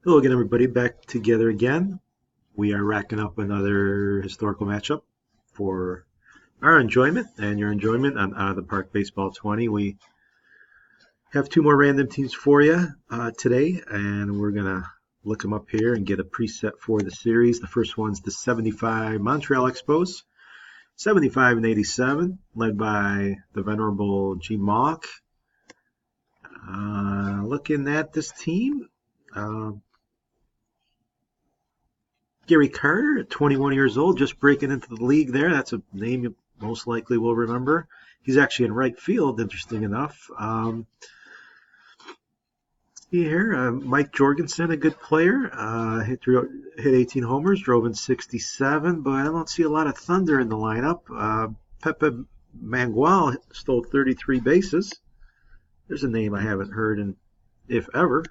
Hello again, everybody. Back together again. We are racking up another historical matchup for our enjoyment and your enjoyment on Out of the Park Baseball 20. We have two more random teams for you today, and we're going to look them up here and get a preset for the series. The first one's the 75 Montreal Expos, 75 and 87, led by the venerable G. Mock. Looking at this team, uh, Gary Carter at 21 years old, just breaking into the league there. That's a name you most likely will remember. He's actually in right field, interesting enough. Here, Mike Jorgensen, a good player, hit 18 homers, drove in 67, but I don't see a lot of thunder in the lineup. Pepe Mangual stole 33 bases. There's a name I haven't heard in, if ever,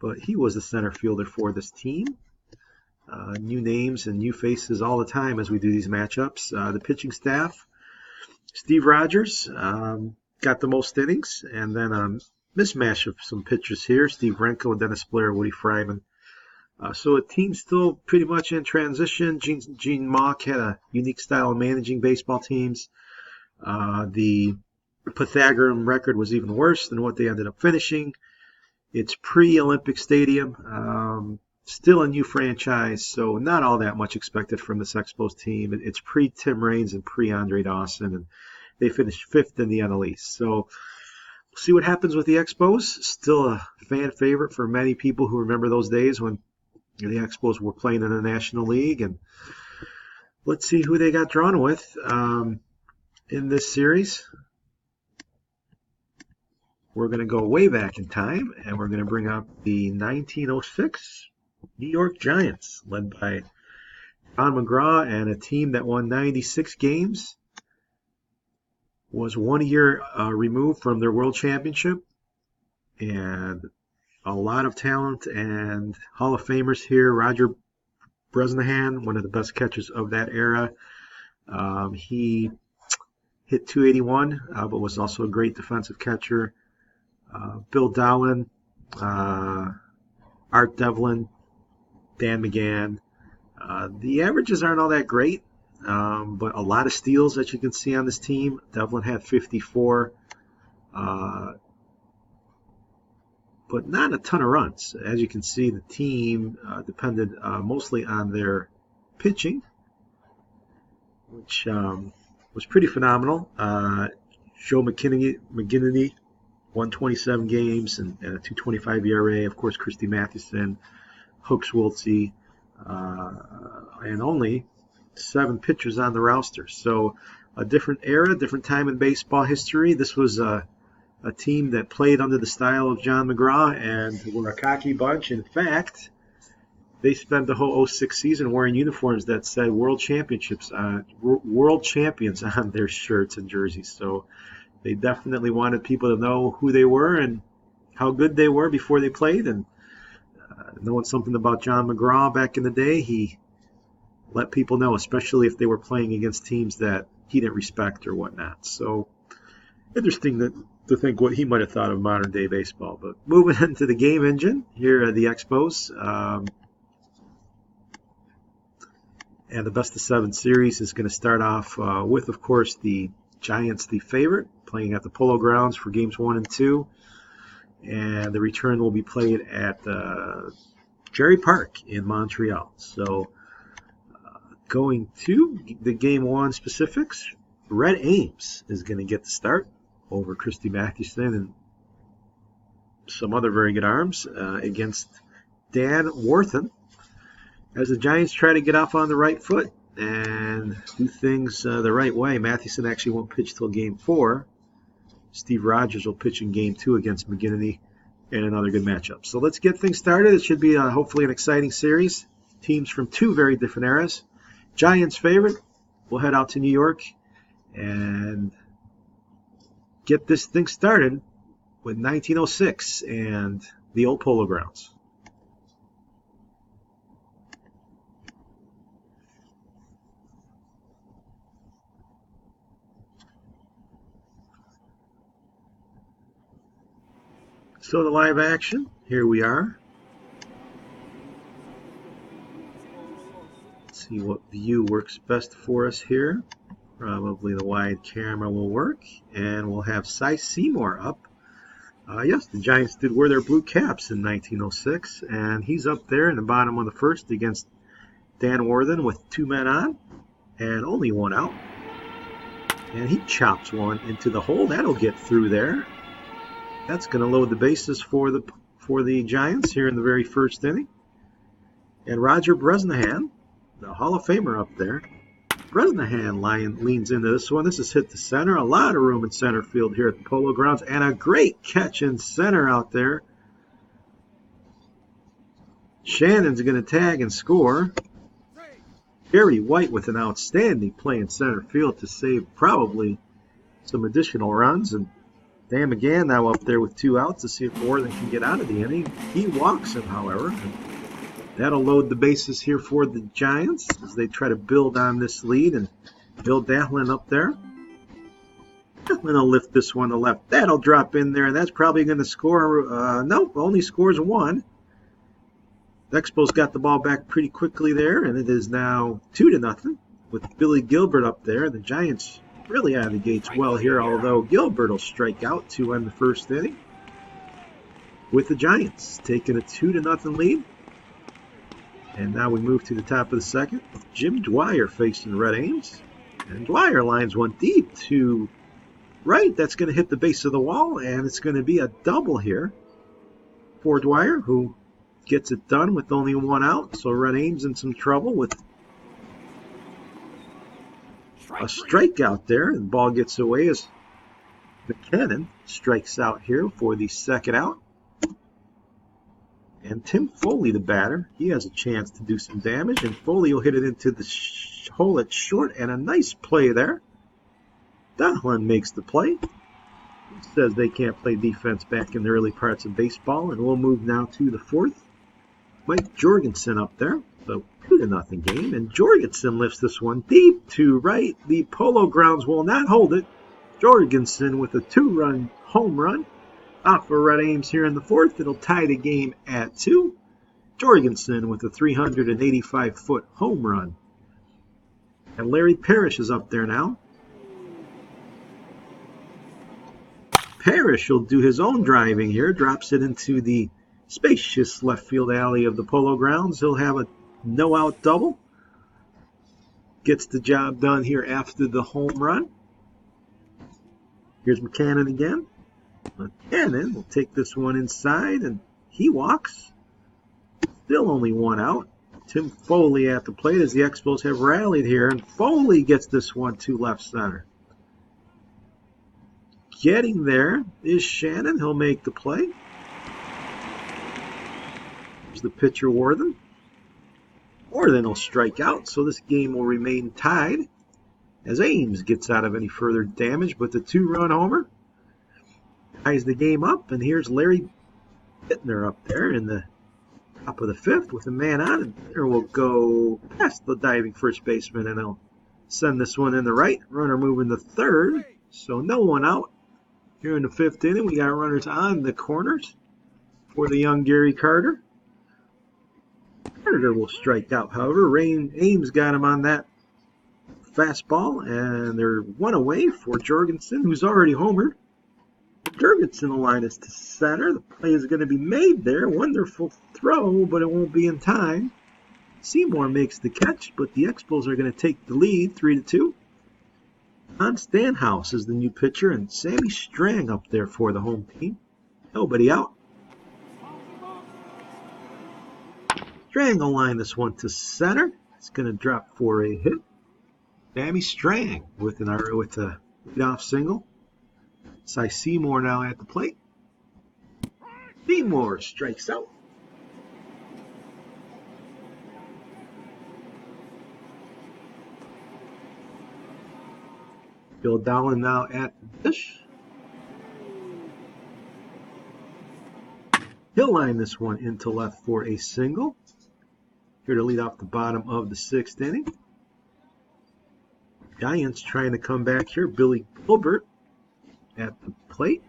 but he was the center fielder for this team. New names and new faces all the time as we do these matchups. The pitching staff, Steve Rogers got the most innings, and then a mismatch of some pitchers here. Steve Renko and Dennis Blair, Woody Fryman. So a team still pretty much in transition. Gene Mauch had a unique style of managing baseball teams. The Pythagorean record was even worse than what they ended up finishing. It's pre-Olympic Stadium. Still a new franchise, so not all that much expected from this Expos team. It's pre-Tim Raines and pre-Andre Dawson, and they finished fifth in the NL East. So we'll see what happens with the Expos. Still a fan favorite for many people who remember those days when the Expos were playing in the National League. And let's see who they got drawn with in this series. We're going to go way back in time, and we're going to bring up the 1906 New York Giants, led by John McGraw, and a team that won 96 games, was 1 year removed from their world championship, and a lot of talent and Hall of Famers here. Roger Bresnahan, one of the best catchers of that era. He hit 281, but was also a great defensive catcher. Bill Dowling, Art Devlin, Dan McGann. The averages aren't all that great, but a lot of steals that you can see on this team. Devlin had 54, but not a ton of runs. As you can see, the team depended mostly on their pitching, which was pretty phenomenal. Joe McGinnity 127 games and a 225 ERA. Of course, Christy Mathewson, Hooks Wiltsey, and only 7 pitchers on the roster. So a different era, different time in baseball history. This was a team that played under the style of John McGraw and were a cocky bunch. In fact, they spent the whole '06 season wearing uniforms that said world champions on their shirts and jerseys. So they definitely wanted people to know who they were and how good they were before they played. And knowing something about John McGraw back in the day, he let people know, especially if they were playing against teams that he didn't respect or whatnot. So interesting to think what he might have thought of modern day baseball. But moving into the game engine here at the Expos, and the best of 7 series is going to start off with, of course, the Giants, the favorite, playing at the Polo Grounds for games 1 and 2. And the return will be played at Jerry Park in Montreal. So going to the game 1 specifics, Red Ames is going to get the start over Christy Mathewson and some other very good arms against Dan Warthen, as the Giants try to get off on the right foot and do things the right way. Mathewson actually won't pitch till game 4. Steve Rogers will pitch in game 2 against McGinnity in another good matchup. So let's get things started. It should be hopefully an exciting series. Teams from 2 very different eras. Giants favorite. We'll head out to New York and get this thing started with 1906 and the old Polo Grounds. So the live action, here we are. See what view works best for us here. Probably the wide camera will work. And we'll have Cy Seymour up. Yes, the Giants did wear their blue caps in 1906. And he's up there in the bottom of the first against Dan Worthen with 2 men on. And only 1 out. And he chops one into the hole. That'll get through there. That's going to load the bases for the Giants here in the very first inning. And Roger Bresnahan, the Hall of Famer up there. Bresnahan leans into this one. This is hit to center. A lot of room in center field here at the Polo Grounds. And a great catch in center out there. Shannon's going to tag and score. Gary White with an outstanding play in center field to save probably some additional runs. And Dan McGann now up there with 2 outs to see if Worthen can get out of the inning. He walks him, however. That'll load the bases here for the Giants as they try to build on this lead. And Bill Dahlin up there. Dahlin will lift this one to left. That'll drop in there, and that's probably going to score. Nope, only scores 1. The Expos got the ball back pretty quickly there, and it is now 2-0 with Billy Gilbert up there. The Giants really out of the gates well here, although Gilbert will strike out to end the first inning. With the Giants taking a 2-0 lead. And now we move to the top of the second. Jim Dwyer facing Red Ames. And Dwyer lines one deep to right. That's going to hit the base of the wall, and it's going to be a double here for Dwyer, who gets it done with only 1 out. So Red Ames in some trouble with a strikeout there. And the ball gets away as McKinnon strikes out here for the second out. And Tim Foley, the batter, he has a chance to do some damage. And Foley will hit it into the hole at short. And a nice play there. Dahlin makes the play. He says they can't play defense back in the early parts of baseball. And we'll move now to the fourth. Mike Jorgensen up there. So 2-0 game. And Jorgensen lifts this one deep to right. The Polo Grounds will not hold it. Jorgensen with a 2-run home run. Off for Red Ames here in the fourth. It'll tie the game at 2. Jorgensen with a 385-foot home run. And Larry Parrish is up there now. Parrish will do his own driving here. Drops it into the spacious left field alley of the Polo Grounds. He'll have a no-out double. Gets the job done here after the home run. Here's McCannon again. McCannon will take this one inside, and he walks. Still only 1 out. Tim Foley at the plate as the Expos have rallied here, and Foley gets this one to left center. Getting there is Shannon. He'll make the play. Here's the pitcher, Worthen. Worthen will strike out, so this game will remain tied as Ames gets out of any further damage, but the 2-run homer ties the game up, and here's Larry Bittner up there in the top of the 5th with a man on, and there will go past the diving first baseman, and he'll send this one in the right. Runner moving to third, so no one out. Here in the 5th inning, we got runners on the corners for the young Gary Carter. Carter will strike out, however. Ames got him on that fastball, and they're 1 away for Jorgensen, who's already homered. Jorgensen will line us to center. The play is going to be made there. Wonderful throw, but it won't be in time. Seymour makes the catch, but the Expos are going to take the lead 3-2. Don Stanhouse is the new pitcher, and Sammy Strang up there for the home team. Nobody out. Strang will line this one to center. It's going to drop for a hit. Sammy Strang with a leadoff single. Cy Seymour now at the plate. Seymour strikes out. Bill Dahlin now at the dish. He'll line this one into left for a single. Here to lead off the bottom of the 6th inning. Giants trying to come back here. Billy Gilbert at the plate.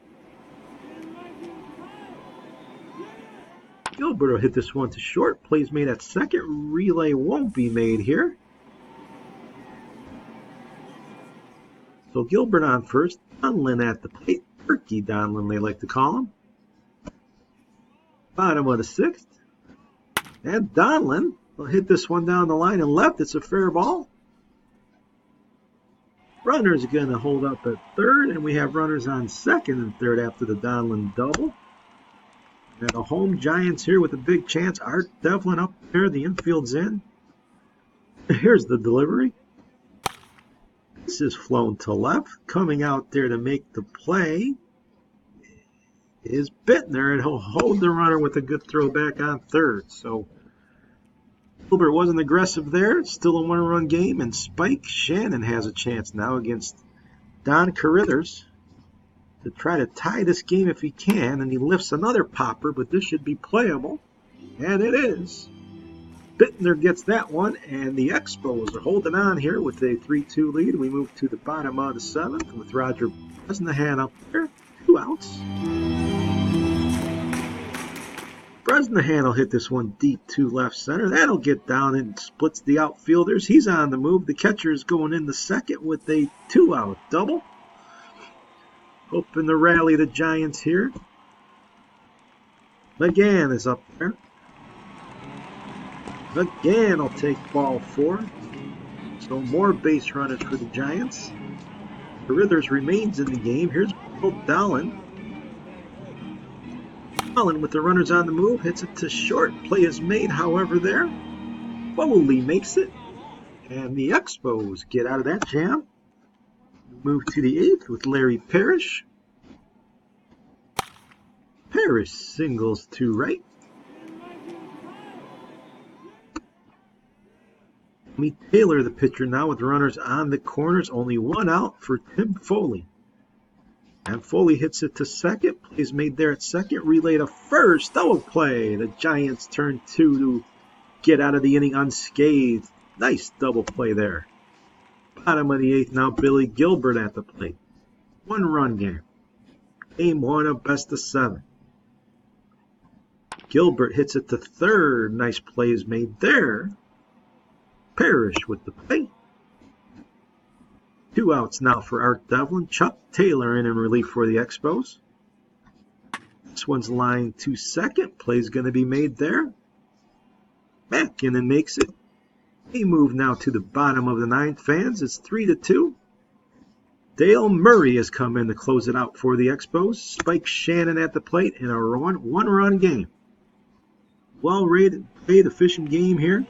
Gilbert will hit this one to short. Plays made at second. Relay won't be made here. So Gilbert on first, Donlin at the plate. Turkey Donlin, they like to call him. Bottom of the 6th. And Donlin will hit this one down the line and left. It's a fair ball. Runner's going to hold up at third, and we have runners on second and third after the Donlin double. And the home Giants here with a big chance. Art Devlin up there. The infield's in. Here's the delivery. This is flown to left. Coming out there to make the play is Bittner, and he'll hold the runner with a good throw back on third. So Gilbert wasn't aggressive there. It's still a one-run game, and Spike Shannon has a chance now against Don Carruthers to try to tie this game if he can, and he lifts another popper, but this should be playable, and it is. Bittner gets that one, and the Expos are holding on here with a 3-2 lead. We move to the bottom of the 7th with Roger Bresnahan up there, 2 outs. Bresnahan will hit this one deep to left center. That'll get down and splits the outfielders. He's on the move. The catcher is going in the second with a 2-out double. Hoping to rally the Giants here. McGann is up there. McGann will take ball 4. So more base runners for the Giants. Carruthers remains in the game. Here's Dallin. Dallin with the runners on the move. Hits it to short. Play is made, however, there. Foley makes it. And the Expos get out of that jam. Move to the 8th with Larry Parrish. Parrish singles to right. Tommy Taylor, the pitcher, now with runners on the corners. Only 1 out for Tim Foley. And Foley hits it to second. Plays made there at second. Relay to first. Double play. The Giants turn 2 to get out of the inning unscathed. Nice double play there. Bottom of the 8th now, Billy Gilbert at the plate. 1-run game. Game 1 of best of 7. Gilbert hits it to third. Nice play is made there. Parrish with the play. 2 outs now for Art Devlin. Chuck Taylor in relief for the Expos. This one's lined to second. Play's going to be made there. McKinnon makes it. They move now to the bottom of the 9th, fans. It's 3-2. Dale Murray has come in to close it out for the Expos. Spike Shannon at the plate in a one-run game. Well-rated, played, efficient game here.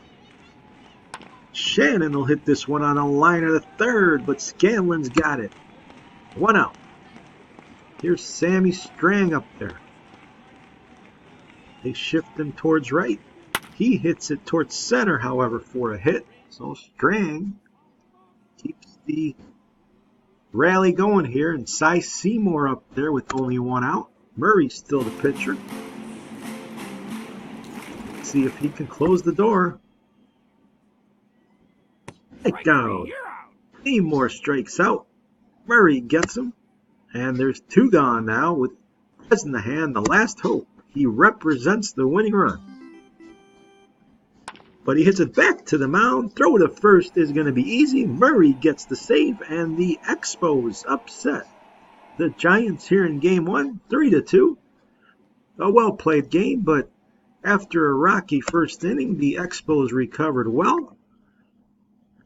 Shannon will hit this one on a liner to third, but Scanlon's got it. 1 out. Here's Sammy Strang up there. They shift him towards right. He hits it towards center, however, for a hit. So Strang keeps the rally going here. And Cy Seymour up there with only 1 out. Murray's still the pitcher. Let's see if he can close the door. Down. Seymour strikes out. Murray gets him. And there's 2 gone now with Bresnahan, the last hope. He represents the winning run. But he hits it back to the mound. Throw to first is going to be easy. Murray gets the save, and the Expos upset the Giants here in Game 1, 3-2. A well-played game, but after a rocky first inning, the Expos recovered well.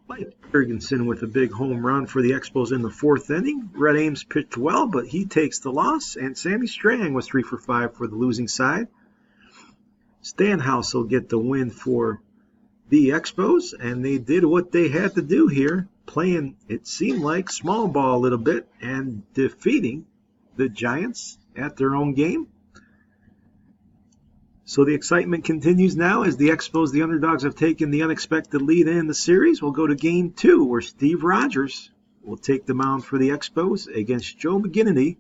Mike Jurgensen with a big home run for the Expos in the 4th inning. Red Ames pitched well, but he takes the loss. And Sammy Strang was 3 for 5 for the losing side. Stanhouse will get the win for the Expos, and they did what they had to do here, playing, it seemed like, small ball a little bit and defeating the Giants at their own game. So the excitement continues now as the Expos, the underdogs, have taken the unexpected lead in the series. We'll go to Game 2, where Steve Rogers will take the mound for the Expos against Joe McGinnity,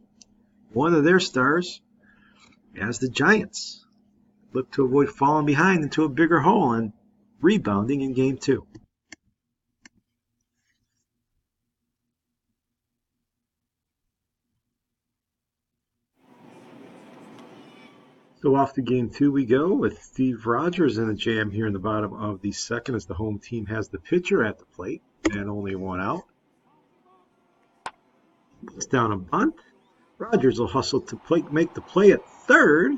one of their stars, as the Giants look to avoid falling behind into a bigger hole and rebounding in Game 2. So off to Game 2 we go with Steve Rogers in a jam here in the bottom of the 2nd as the home team has the pitcher at the plate and only 1 out. Puts down a bunt. Rogers will hustle to make the play at third.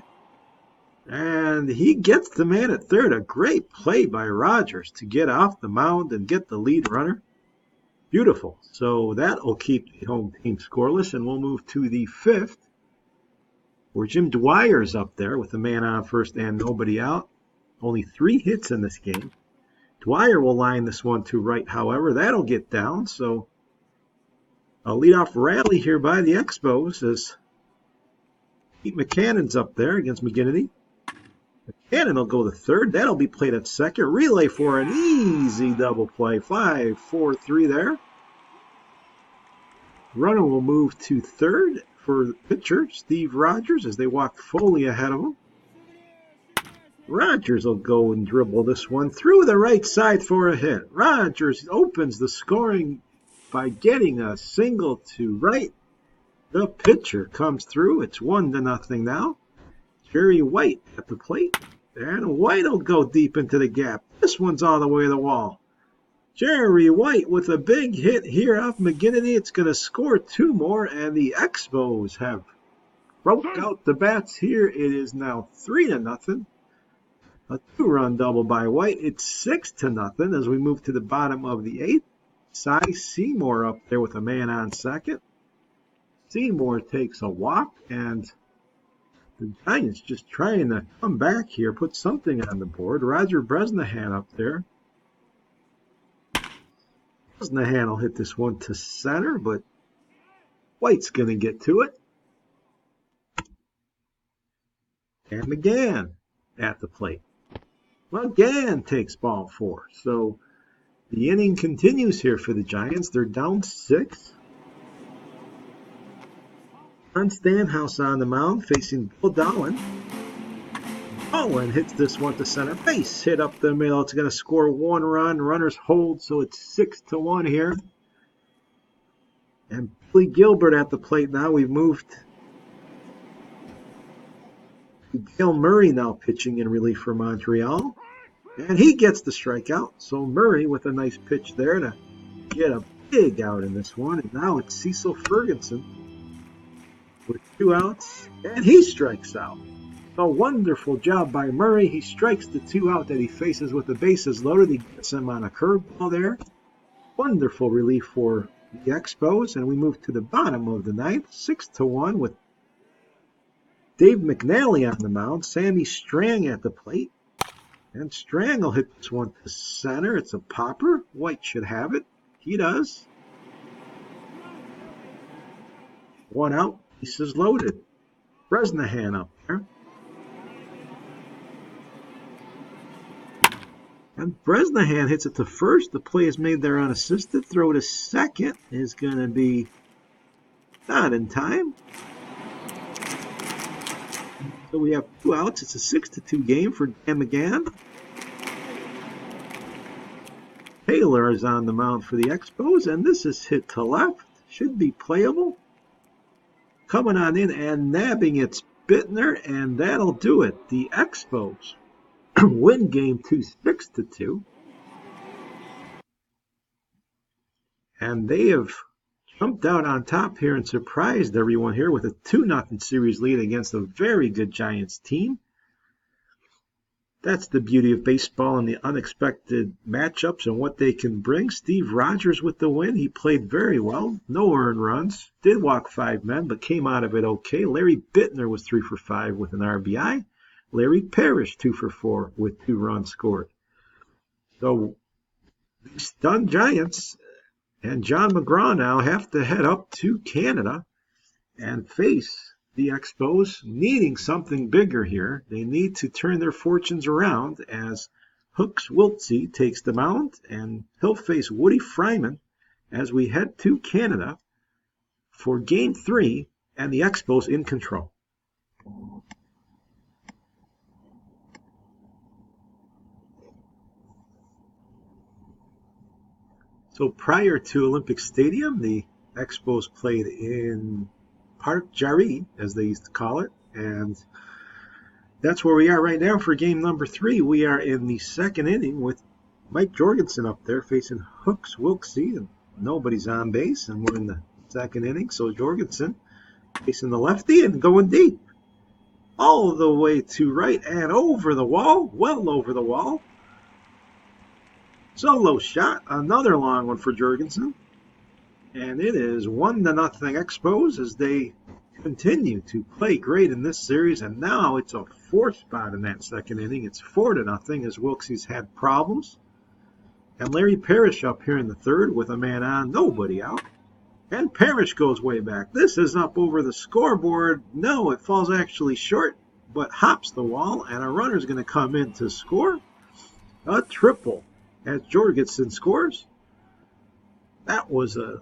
And he gets the man at third. A great play by Rogers to get off the mound and get the lead runner. Beautiful. So that will keep the home team scoreless, and we'll move to the fifth, where Jim Dwyer's up there with a man on first and nobody out. Only 3 hits in this game. Dwyer will line this one to right, however. That'll get down. So a leadoff rally here by the Expos as Pete McCannon's up there against McGinnity. McCannon will go to third. That'll be played at second. Relay for an easy double play. 5-4-3 there. Runner will move to third for the pitcher, Steve Rogers, as they walk fully ahead of him. Rogers will go and dribble this one through the right side for a hit. Rogers opens the scoring by getting a single to right. The pitcher comes through. It's 1-0 now. Jerry White at the plate. And White will go deep into the gap. This one's all the way to the wall. Jerry White with a big hit here off McGinnity. It's going to score 2 more, and the Expos have broke out the bats here. It is now 3-0. A 2-run double by White. It's 6-0 as we move to the bottom of the 8th. Cy Seymour up there with a man on second. Seymour takes a walk, and the Giants just trying to come back here, put something on the board. Roger Bresnahan up there. Bresnahan will hit this one to center, but White's going to get to it. And McGann at the plate. McGann takes ball 4. So the inning continues here for the Giants. They're down 6. Ron Stanhouse on the mound facing Bill Dolan. Dolan hits this one to center base. Hit up the middle. It's going to score 1 run. Runners hold, so it's 6-1 here. And Billy Gilbert at the plate now. We've moved to Dale Murray now pitching in relief for Montreal. And he gets the strikeout. So Murray with a nice pitch there to get a big out in this one. And now it's Cecil Ferguson with 2 outs, and he strikes out. A wonderful job by Murray. He strikes the 2 out that he faces with the bases loaded. He gets him on a curveball there. Wonderful relief for the Expos, and we move to the bottom of the 9th, 6-1 with Dave McNally on the mound. Sammy Strang at the plate, and Strang will hit this one to center. It's a popper. White should have it. He does. 1 out. Bases loaded. Bresnahan up there. And Bresnahan hits it to first. The play is made there unassisted. Throw to second is going to be not in time. So we have 2 outs. It's a 6-2 game for Dan McGann. Taylor is on the mound for the Expos, and this is hit to left. Should be playable. Coming on in and nabbing it's Bittner, and that'll do it. The Expos win game 2, 6-2. And they have jumped out on top here and surprised everyone here with a 2-0 series lead against a very good Giants team. That's the beauty of baseball and the unexpected matchups and what they can bring. Steve Rogers with the win. He played very well. No earned runs. Did walk 5 men, but came out of it okay. Larry Bittner was 3 for 5 with an RBI. Larry Parrish 2 for 4 with 2 runs scored. So the stunned Giants and John McGraw now have to head up to Canada and face the Expos, needing something bigger here. They need to turn their fortunes around as Hooks Wiltsey takes the mound, and he'll face Woody Fryman as we head to Canada for Game 3 and the Expos in control. So prior to Olympic Stadium, the Expos played in Parc Jarry, as they used to call it, and that's where we are right now for game number 3. We are in the 2nd inning with Mike Jorgensen up there facing Hooks Wiltsey, and nobody's on base, and we're in the second inning. So Jorgensen facing the lefty and going deep. All the way to right and over the wall, well over the wall. Solo shot, another long one for Jorgensen. And it is 1-0 Expos as they continue to play great in this series. And now it's a 4th spot in that second inning. It's 4-0 as Wilkes's had problems. And Larry Parrish up here in the 3rd with a man on, nobody out. And Parrish goes way back. This is up over the scoreboard. No, it falls actually short, but hops the wall. And a runner's going to come in to score a triple as Jorgensen scores. That was a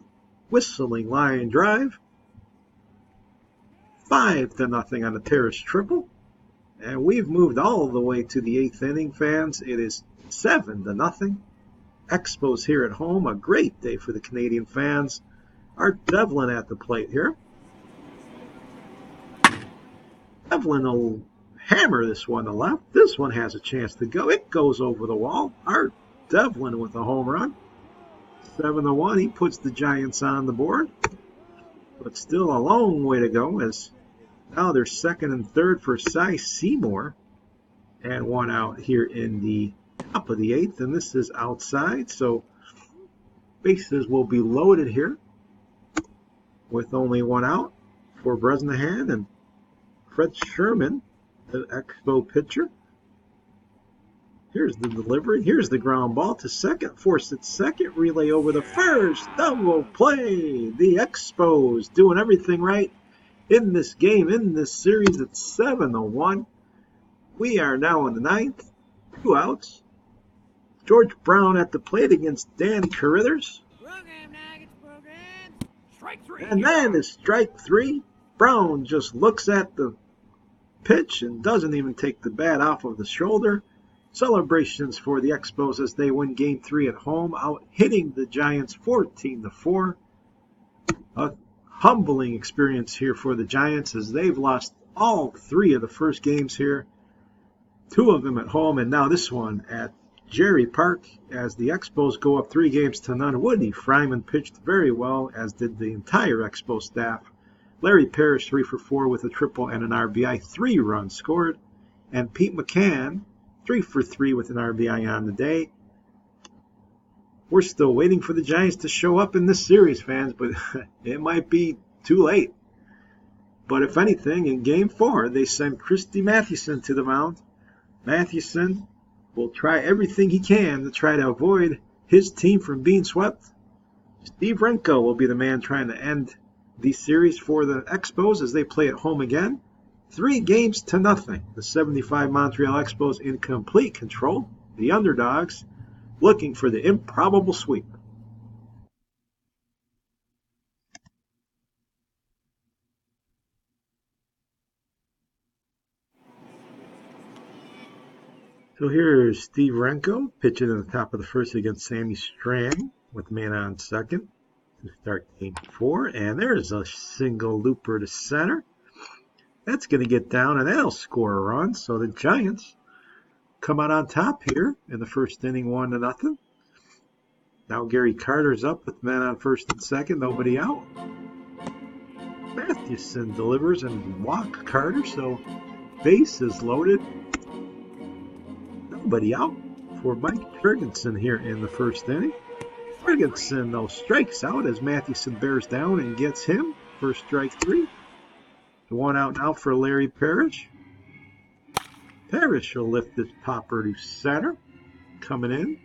whistling line drive. 5-0 on the Parrish triple. And we've moved all the way to the 8th inning, fans. It is 7-0. Expos here at home. A great day for the Canadian fans. Art Devlin at the plate here. Devlin will hammer this one to left. This one has a chance to go. It goes over the wall. Art Devlin with a home run. 7-1. He puts the Giants on the board. But still a long way to go as now they're 2nd and 3rd for Cy Seymour. And one out here in the top of the 8th. And this is outside. So bases will be loaded here with only one out for Bresnahan and Fred Sherman, the Expo pitcher. Here's the delivery. Here's the ground ball to second. Forced at second. Relay over the first. Double play. The Expos doing everything right in this game, in this series. It's 7-1. We are now in the 9th. 2 outs. George Brown at the plate against Dan Carruthers. And that is strike 3. Brown just looks at the pitch and doesn't even take the bat off of the shoulder. Celebrations for the Expos as they win Game 3 at home, out hitting the Giants 14-4. A humbling experience here for the Giants as they've lost all 3 of the first games here. 2 of them at home, and now this one at Jerry Park as the Expos go up 3-0. Woody Fryman pitched very well, as did the entire Expo staff. Larry Parrish 3 for 4 with a triple and an RBI, 3 runs scored. And Pete McCann 3 for 3 with an RBI on the day. We're still waiting for the Giants to show up in this series, fans, but it might be too late. But if anything, in Game 4, they send Christy Mathewson to the mound. Mathewson will try everything he can to try to avoid his team from being swept. Steve Renko will be the man trying to end the series for the Expos as they play at home again. 3-0. The 75 Montreal Expos in complete control. The underdogs looking for the improbable sweep. So here's Steve Renko pitching at the top of the first against Sammy Strang with man on second to start Game 4. And there's a single looper to center. That's going to get down, and that'll score a run. So the Giants come out on top here in the first inning, 1-0. Now Gary Carter's up with men on first and second, nobody out. Mathewson delivers and walk Carter, so base is loaded. Nobody out for Mike Jorgensen here in the first inning. Jorgensen, though, strikes out as Mathewson bears down and gets him for strike 3. The one out now for Larry Parrish. Parrish will lift this popper to center. Coming in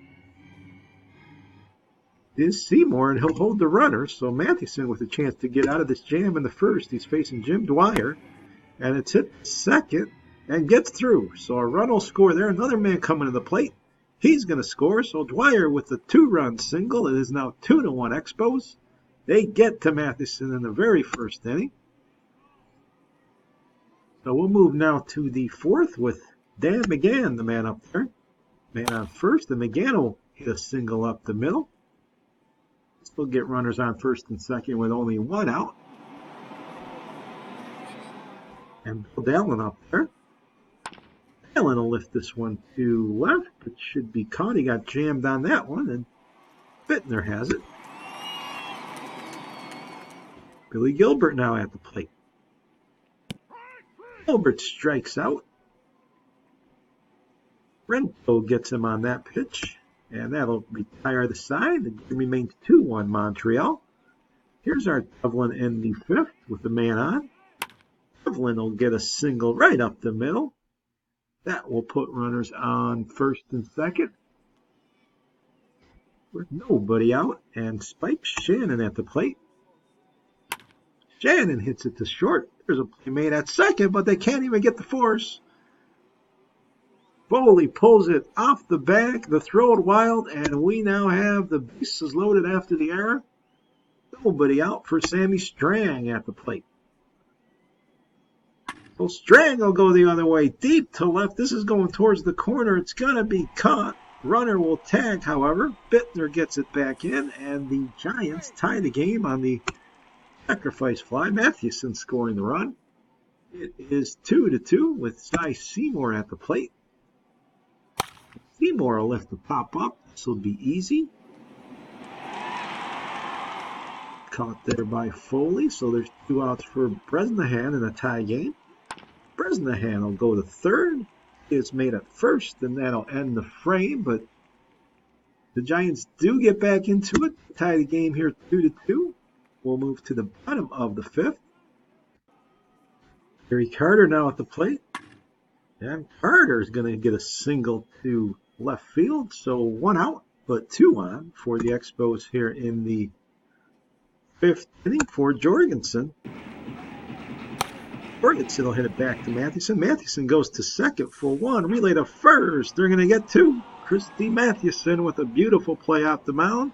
is Seymour, and he'll hold the runner. So Mathewson with a chance to get out of this jam in the first. He's facing Jim Dwyer, and it's hit second and gets through. So a run will score there. Another man coming to the plate. He's going to score. So Dwyer with the 2-run single. It is now 2-1 Expos. They get to Mathewson in the very first inning. So we'll move now to the 4th with Dan McGann, the man up there. Man on first, and McGann will hit a single up the middle. Still get runners on first and second with only one out. And Bill Dallin up there. Dallin will lift this one to left. It should be caught. He got jammed on that one, and Bittner has it. Billy Gilbert now at the plate. Gilbert strikes out. Rento gets him on that pitch, and that'll retire the side. The game remains 2-1 Montreal. Here's our Devlin in the 5th with the man on. Devlin will get a single right up the middle. That will put runners on first and second with nobody out, and Spike Shannon at the plate. Shannon hits it to short. There's a play made at second, but they can't even get the force. Foley pulls it off the back, the throw it wild, and we now have the bases loaded after the error. Nobody out for Sammy Strang at the plate. So Strang will go the other way, deep to left. This is going towards the corner. It's going to be caught. Runner will tag, however. Bittner gets it back in, and the Giants tie the game on the sacrifice fly. Mathewson scoring the run. It is 2-2 with Cy Seymour at the plate. Seymour will lift the pop up. This will be easy. Caught there by Foley, so there's 2 outs for Bresnahan in a tie game. Bresnahan will go to third. It's made at first, and that'll end the frame, but the Giants do get back into it. Tie the game here 2-2. We'll move to the bottom of the 5th. Gary Carter now at the plate. And Carter is going to get a single to left field, so 1 out, but 2 on for the Expos here in the 5th inning for Jorgensen. Jorgensen will hit it back to Mathewson. Mathewson goes to second for 1. Relay to first. They're going to get 2. Christy Mathewson with a beautiful play off the mound.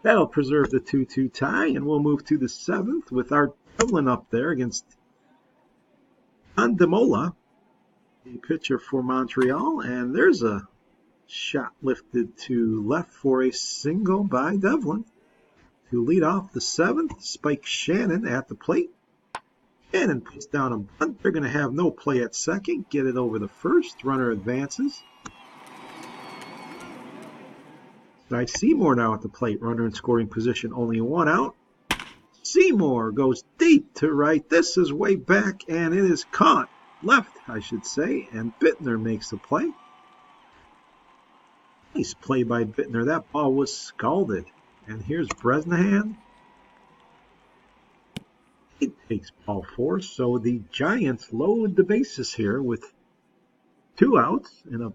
That'll preserve the 2-2 tie, and we'll move to the 7th with Art Devlin up there against Andamola, the pitcher for Montreal. And there's a shot lifted to left for a single by Devlin. To lead off the 7th, Spike Shannon at the plate. Shannon puts down a bunt. They're going to have no play at second. Get it over the first. Runner advances. Cy Seymour now at the plate. Runner in scoring position. Only 1 out. Seymour goes deep to right. This is way back, and it is caught. Left, I should say. And Bittner makes the play. Nice play by Bittner. That ball was scalded. And here's Bresnahan. He takes ball 4, so the Giants load the bases here with 2 outs in a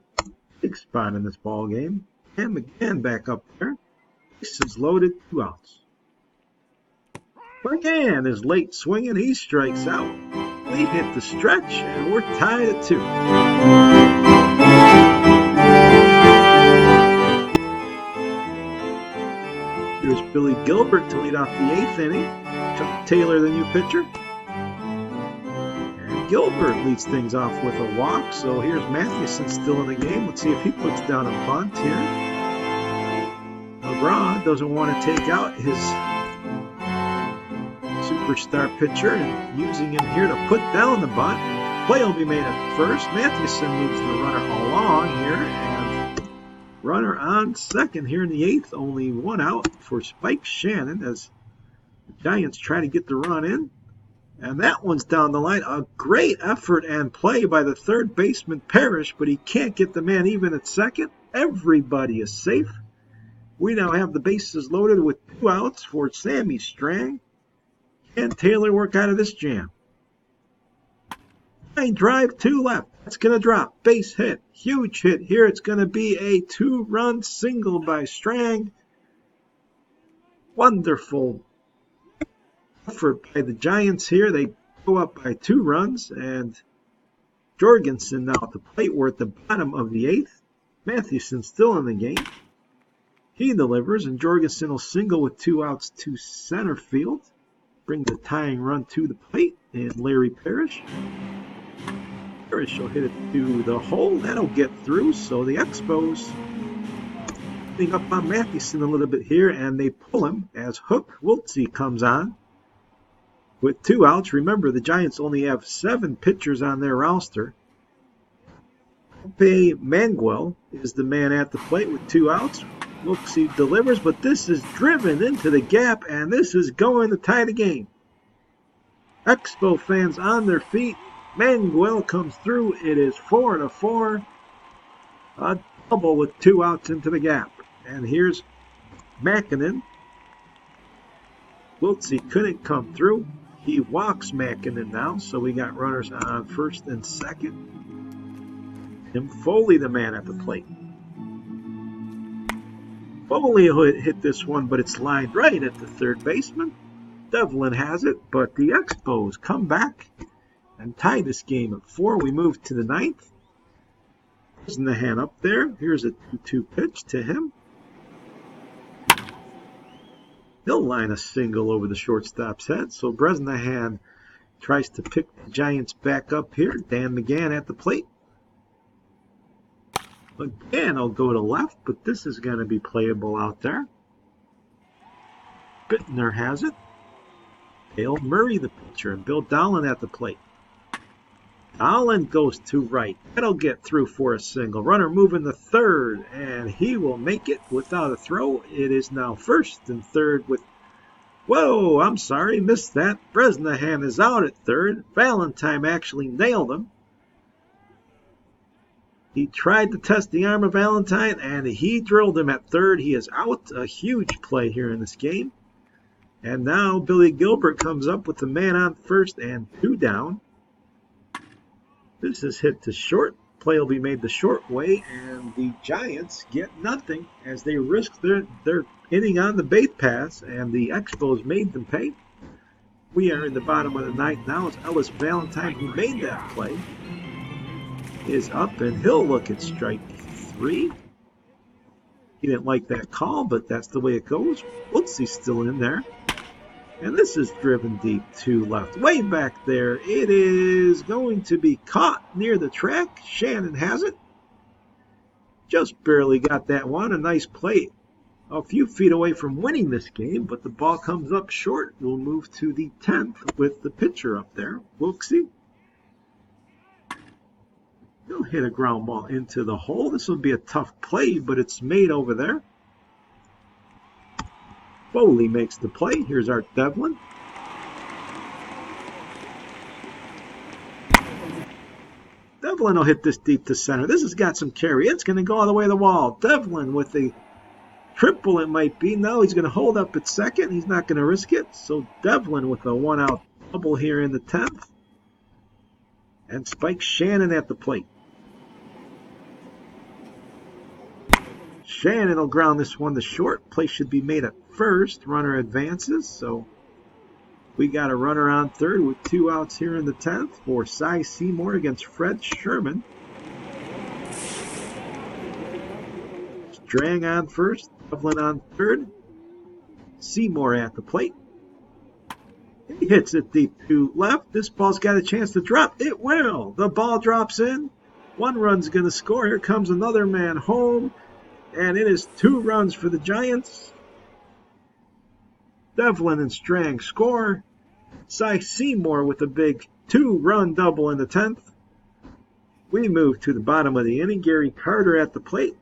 big spot in this ball game. And McGann back up there. Bases loaded, 2 outs. McGann is late swinging. He strikes out. We hit the stretch, and we're tied at 2. Here's Billy Gilbert to lead off the 8th inning. Chuck Taylor, the new pitcher. And Gilbert leads things off with a walk. So here's Mathewson still in the game. Let's see if he puts down a bunt here. McGraw doesn't want to take out his superstar pitcher and using him here to put down the bunt. Play will be made at first. Mathewson moves the runner along here, and runner on second here in the 8th. Only 1 out for Spike Shannon as the Giants try to get the run in. And that one's down the line. A great effort and play by the third baseman Parrish, but he can't get the man even at second. Everybody is safe. We now have the bases loaded with 2 outs for Sammy Strang. Can Taylor work out of this jam? Line drive, 2 left. That's going to drop. Base hit. Huge hit here. It's going to be a 2-run single by Strang. Wonderful effort by the Giants here. They go up by 2 runs, and Jorgensen now at the plate. We're at the bottom of the 8th. Mathewson still in the game. He delivers, and Jorgensen will single with 2 outs to center field. Bring the tying run to the plate, and Larry Parrish. Parrish will hit it to the hole. That'll get through, so the Expos getting up on Mathewson a little bit here, and they pull him as Hook Wiltsey comes on with 2 outs. Remember, the Giants only have 7 pitchers on their roster. Pepe Manguel is the man at the plate with 2 outs. Wiltsey delivers, but this is driven into the gap, and this is going to tie the game. Expo fans on their feet. Manguel comes through. It is 4-4. A double with 2 outs into the gap. And here's Makinen. Wiltsey couldn't come through. He walks Makinen now, so we got runners on first and second. And Foley, the man at the plate. Foley hit this one, but it's lined right at the third baseman. Devlin has it, but the Expos come back and tie this game at 4. We move to the 9th. Bresnahan up there. Here's a 2-2 pitch to him. He'll line a single over the shortstop's head, so Bresnahan tries to pick the Giants back up here. Dan McGann at the plate. McGann will go to left, but this is going to be playable out there. Bittner has it. Dale Murray, the pitcher, and Bill Dowland at the plate. Dowland goes to right. That'll get through for a single. Runner moving to third, and he will make it without a throw. It is now first and third with... Whoa, I'm sorry, missed that. Bresnahan is out at third. Valentine actually nailed him. He tried to test the arm of Valentine, and he drilled him at third. He is out. A huge play here in this game. And now Billy Gilbert comes up with the man on first and 2 down. This is hit to short. Play will be made the short way, and the Giants get nothing as they risk their inning on the bait pass, and the Expos made them pay. We are in the bottom of the 9th now. It's Ellis Valentine who made that play. Is up, and he'll look at strike 3. He didn't like that call, but that's the way it goes. Wiltsey's still in there. And this is driven deep to left. Way back there. It is going to be caught near the track. Shannon has it. Just barely got that one. A nice play. A few feet away from winning this game, but the ball comes up short. We'll move to the 10th with the pitcher up there, Wiltsey. He'll hit a ground ball into the hole. This will be a tough play, but it's made over there. Foley makes the play. Here's Art Devlin. Devlin will hit this deep to center. This has got some carry. It's going to go all the way to the wall. Devlin with a triple it might be. No, he's going to hold up at second. He's not going to risk it. So Devlin with a 1-out double here in the 10th. And Spike Shannon at the plate. Shannon will ground this one to short. Play should be made at first. Runner advances. So we got a runner on third with 2 outs here in the 10th for Cy Seymour against Fred Sherman. Strang on first. Devlin on third. Seymour at the plate. He hits it deep to left. This ball's got a chance to drop. It will. The ball drops in. 1 run's going to score. Here comes another man home. And it is 2 runs for the Giants. Devlin and Strang score. Cy Seymour with a big 2-run double in the 10th. We move to the bottom of the inning. Gary Carter at the plate.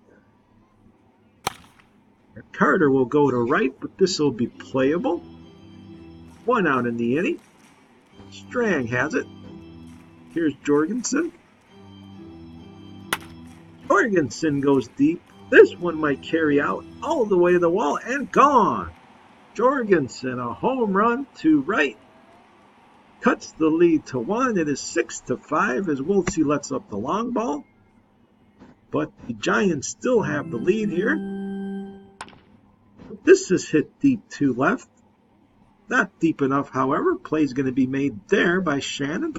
And Carter will go to right, but this will be playable. 1 out in the inning. Strang has it. Here's Jorgensen. Jorgensen goes deep. This one might carry out all the way to the wall and gone. Jorgensen, a home run to right. Cuts the lead to 1. It is 6-5 as Wiltsey lets up the long ball. But the Giants still have the lead here. This is hit deep to left. Not deep enough, however. Play's going to be made there by Shannon.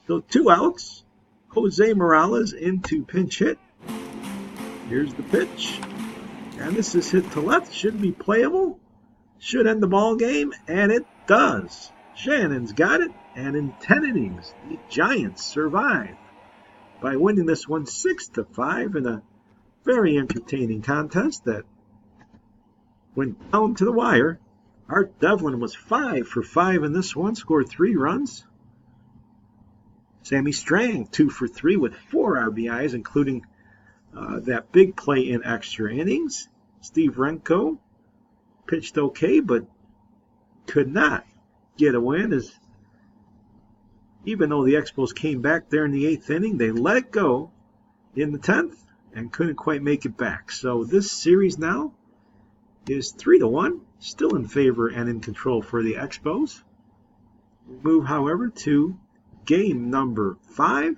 So 2 outs. Jose Morales into pinch hit. Here's the pitch. And this is hit to left. Should be playable. Should end the ball game. And it does. Shannon's got it. And in 10 innings, the Giants survive by winning this one 6-5 in a very entertaining contest that went down to the wire. Art Devlin was 5 for 5 in this one. Scored 3 runs. Sammy Strang 2 for 3 with 4 RBIs, including that big play in extra innings. Steve Renko pitched okay, but could not get a win as Even though the Expos came back there in the 8th inning, they let it go in the 10th and couldn't quite make it back. So this series now is 3-1, still in favor and in control for the Expos. We move, however, to game number 5,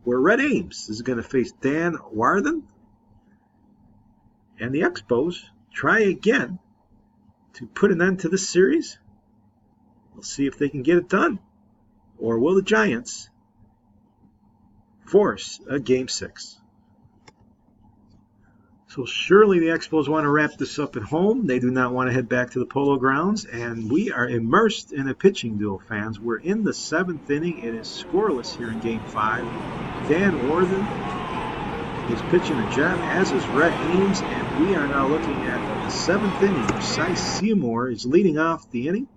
where Red Ames is going to face Dan Warthen. And the Expos try again to put an end to this series. We'll see if they can get it done. Or will the Giants force a Game 6? So surely the Expos want to wrap this up at home. They do not want to head back to the Polo Grounds. And we are immersed in a pitching duel, fans. We're in the 7th inning. It is scoreless here in Game 5. Dan Warthen is pitching a gem, as is Red Ames. And we are now looking at the 7th inning. Cy Seymour is leading off the inning.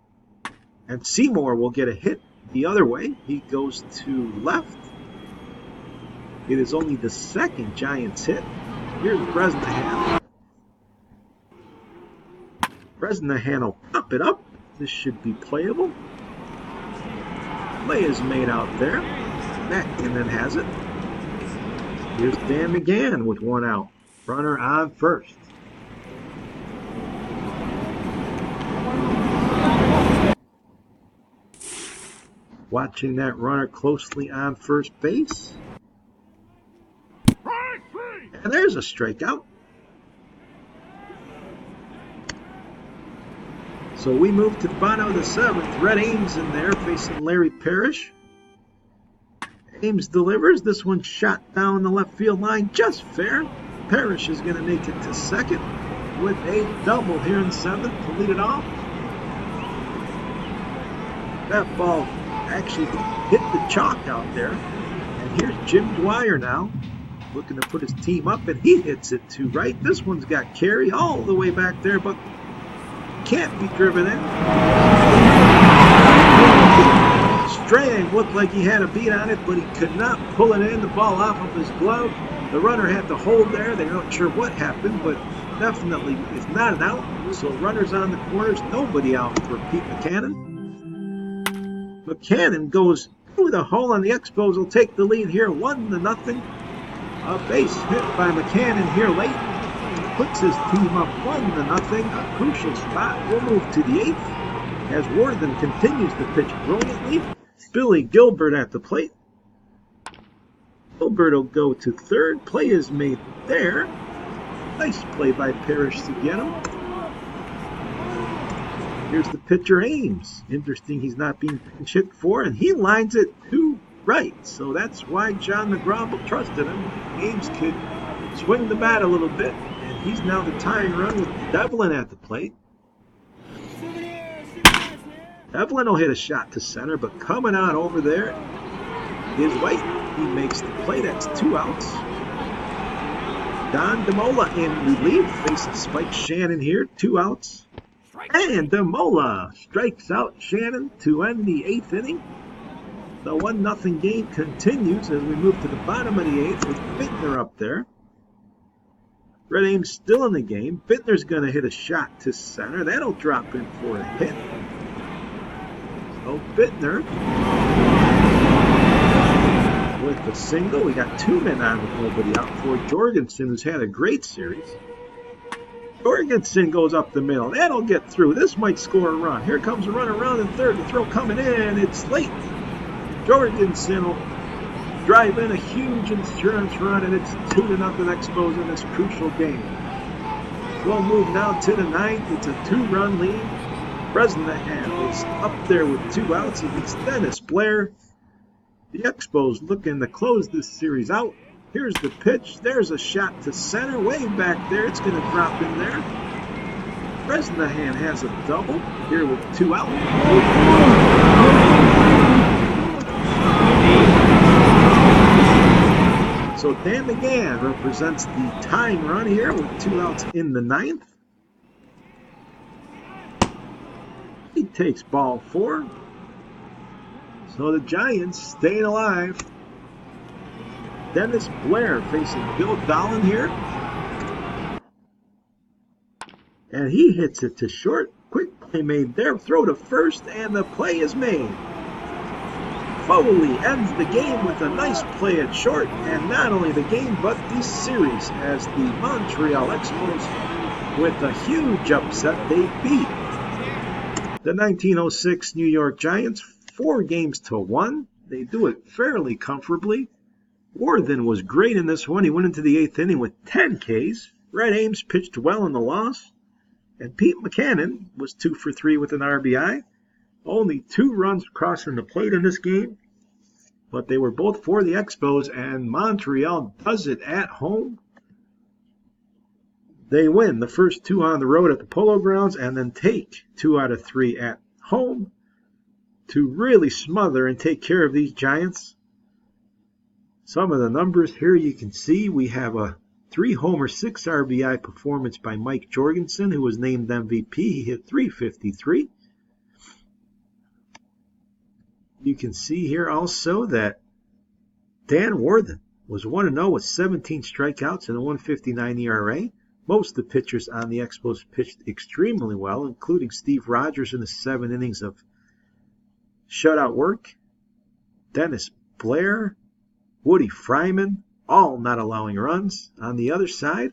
And Seymour will get a hit the other way. He goes to left. It is only the second Giants hit. Here's Bresnahan. Bresnahan will pop it up. This should be playable. Play is made out there. McKinnon has it. Here's Dan McGann with one out. Runner on first. Watching that runner closely on first base. And there's a strikeout. So we move to the bottom of the 7th. Red Ames in there facing Larry Parrish. Ames delivers. This one shot down the left field line, just fair. Parrish is going to make it to second with a double here in 7th to lead it off. That ball actually hit the chalk out there. And here's Jim Dwyer now, looking to put his team up, and he hits it to right. This one's got carry all the way back there, but can't be driven in. Strang looked like he had a beat on it, but he could not pull it in. The ball off of his glove. The runner had to hold there. They're not sure what happened, but definitely it's not an out. So runners on the corners, nobody out for Pete McCannon. McCannon goes through the hole, and the Expos will take the lead here, 1-0. A base hit by McCannon here late puts his team up 1-0. A crucial spot. We'll move to the 8th as Warthen continues to pitch brilliantly. Billy Gilbert at the plate. Gilbert will go to third. Play is made there. Nice play by Parrish to get him. Here's the pitcher, Ames. Interesting, he's not being pinch hit for, and he lines it to right. So that's why John McGraw trusted him. Ames could swing the bat a little bit, and he's now the tying run with Devlin at the plate. Devlin will hit a shot to center, but coming out over there is White. He makes the play. That's 2 outs. Don DeMola in relief, facing Spike Shannon here. 2 outs. And DeMola strikes out Shannon to end the 8th inning. The 1-0 game continues as we move to the bottom of the 8th with Bittner up there. Red Ames still in the game. Bittner's going to hit a shot to center. That'll drop in for a hit. So Bittner with the single. We got 2 men on with nobody out for Jorgensen, who's had a great series. Jorgensen goes up the middle. That'll get through. This might score a run. Here comes a run around in third. The throw coming in. It's late. Jorgensen will drive in a huge insurance run, and it's 2-0 Expos in this crucial game. We'll move now to the 9th. It's a 2-run lead. Bresnahan is up there with 2 outs against Dennis Blair. The Expos looking to close this series out. Here's the pitch. There's a shot to center, way back there. It's going to drop in there. Bresnahan has a double here with 2 outs. So Dan McGann represents the tying run here with 2 outs in the 9th. He takes ball 4. So the Giants staying alive. Dennis Blair facing Bill Dolan here. And he hits it to short. Quick play made there. Throw to first, and the play is made. Foley ends the game with a nice play at short, and not only the game but the series, as the Montreal Expos, with a huge upset, they beat the 1906 New York Giants 4-1. They do it fairly comfortably. Worthen was great in this one. He went into the 8th inning with 10 Ks. Red Ames pitched well in the loss, and Pete McCannon was 2 for 3 with an RBI. Only 2 runs crossing the plate in this game, but they were both for the Expos, and Montreal does it at home. They win the first 2 on the road at the Polo Grounds and then take 2 out of 3 at home to really smother and take care of these Giants. Some of the numbers here you can see. We have a 3-homer, 6 RBI performance by Mike Jorgensen, who was named MVP. He hit .353. You can see here also that Dan Worthen was 1-0 with 17 strikeouts and a 1.59 ERA. Most of the pitchers on the Expos pitched extremely well, including Steve Rogers in the 7 innings of shutout work, Dennis Blair, Woody Fryman, all not allowing runs. On the other side,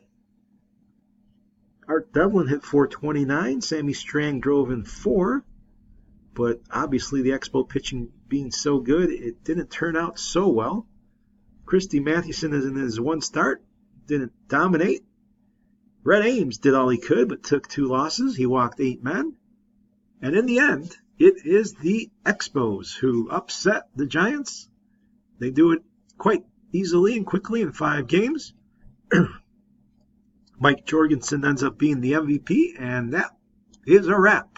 Art Devlin hit .429, Sammy Strang drove in 4, but obviously the Expo pitching being so good, it didn't turn out so well. Christy Mathewson is in his 1 start, didn't dominate. Red Ames did all he could, but took 2 losses. He walked 8 men. And in the end, it is the Expos who upset the Giants. They do it quite easily and quickly in 5 games. Mike Jorgensen ends up being the MVP, and that is a wrap.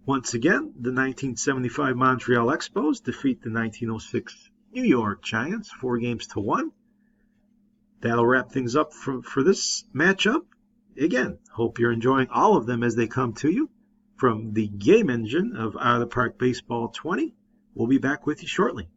Once again, the 1975 Montreal Expos defeat the 1906 New York Giants 4-1. That'll wrap things up for this matchup. Again, hope you're enjoying all of them as they come to you from the game engine of Out of the Park Baseball 20. We'll be back with you shortly.